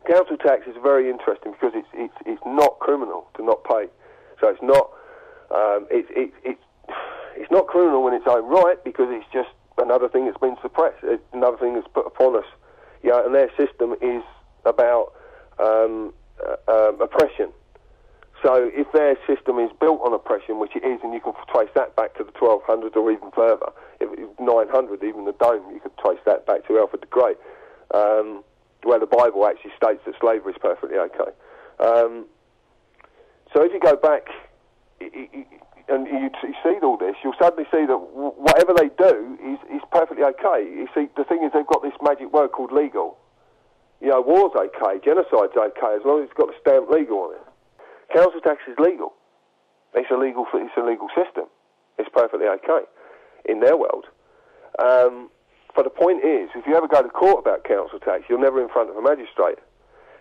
Council tax is very interesting because it's not criminal to not pay. So it's not it's not criminal in its own right because it's just another thing that's been suppressed. It's another thing that's put upon us. And their system is about oppression. So if their system is built on oppression, which it is, and you can trace that back to the 1200s or even further, if it was 900, even the Dome, you could trace that back to Alfred the Great, where the Bible actually states that slavery is perfectly okay. So if you go back and you see all this, you'll suddenly see that whatever they do is perfectly okay. You see, the thing is, they've got this magic word called legal. War's okay, genocide's okay, as long as it's got the stamp legal on it. Council tax is legal. It's a legal system. It's perfectly okay in their world. But the point is, if you ever go to court about council tax, you're never in front of a magistrate.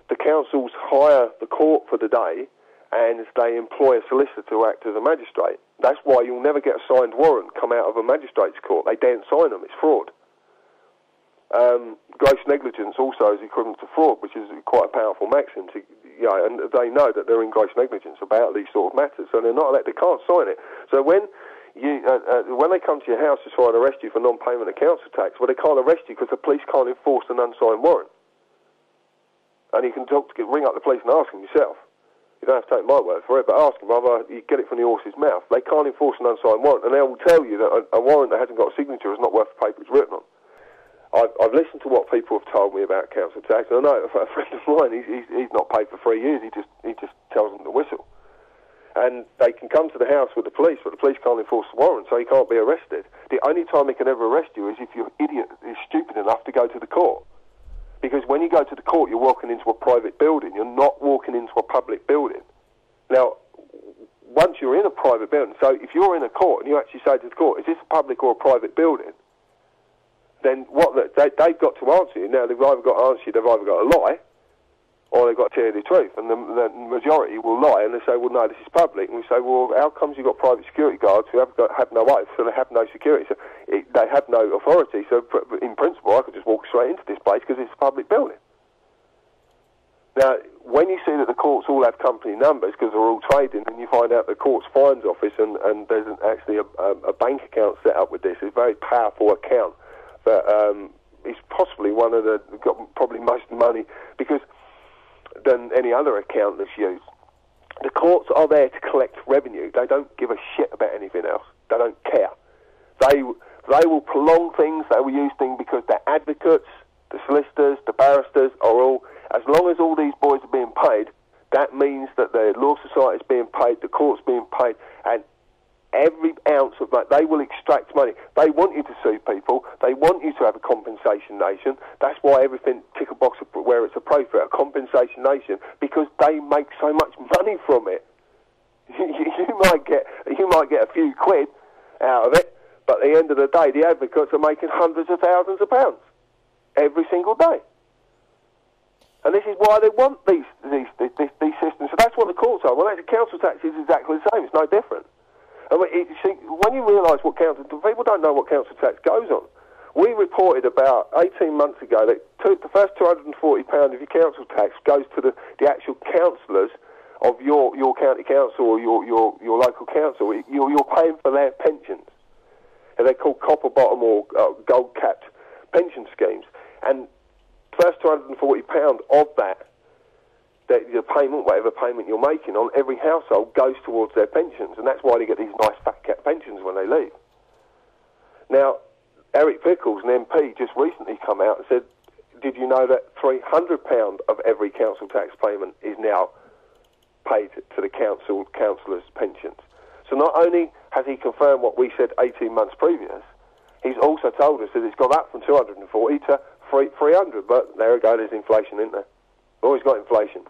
The councils hire the court for the day, and they employ a solicitor to act as a magistrate. That's why you'll never get a signed warrant come out of a magistrate's court. They daren't sign them. It's fraud. Gross negligence also is equivalent to fraud, which is quite a powerful maxim. And they know that they're in gross negligence about these sort of matters, so they're not allowed. They can't sign it. So when they come to your house to try and arrest you for non-payment of council tax, well, they can't arrest you because the police can't enforce an unsigned warrant. And you can ring up the police and ask them yourself. You don't have to take my word for it, but ask them. Rather, you get it from the horse's mouth. They can't enforce an unsigned warrant, and they will tell you that a warrant that hasn't got a signature is not worth the paper it's written on. I've listened to what people have told me about council tax, and I know a friend of mine, he's not paid for 3 years, he just tells them to whistle. And they can come to the house with the police, but the police can't enforce the warrant, so he can't be arrested. The only time they can ever arrest you is if you're stupid enough to go to the court. Because when you go to the court, you're walking into a private building, you're not walking into a public building. Now, once you're in a private building, so if you're in a court and you actually say to the court, is this a public or a private building? Then they've got to answer you. Now, they've either got to answer you, they've either got to lie, or they've got to tell you the truth. And the majority will lie, and they say, well, no, this is public. And we say, well, how comes you've got private security guards who have no oath, so they have no security, so they have no authority. So, in principle, I could just walk straight into this place because it's a public building. Now, when you see that the courts all have company numbers because they're all trading, and you find out the court's fines office and there's actually a bank account set up with this, it's a very powerful account. But it's possibly one of got probably most money than any other account that's used. The courts are there to collect revenue. They don't give a shit about anything else. They don't care. They will prolong things. They will use things because their advocates, the solicitors, the barristers are all. As long as all these boys are being paid, that means that the law society is being paid, the court's being paid, and every ounce of that, they will extract money. They want you to sue people. They want you to have a compensation nation. That's why everything tick a box where it's appropriate, a compensation nation, because they make so much money from it. You might get a few quid out of it, but at the end of the day, the advocates are making hundreds of thousands of pounds every single day. And this is why they want these systems. So that's what the courts are. Well, the council tax is exactly the same. It's no different. And when you realise what people don't know what council tax goes on. We reported about 18 months ago that the first £240 of your council tax goes to the actual councillors of your county council or your local council. You're paying for their pensions. And they're called copper bottom or gold-capped pension schemes. And first £240 of that your payment, whatever payment you're making on every household, goes towards their pensions, and that's why they get these nice fat cap pensions when they leave. Now, Eric Pickles, an MP, just recently come out and said, did you know that £300 of every council tax payment is now paid to the councillors' pensions? So not only has he confirmed what we said 18 months previous, he's also told us that it's gone up from 240 to 300, but there we go, there's inflation, isn't there? Always got inflation.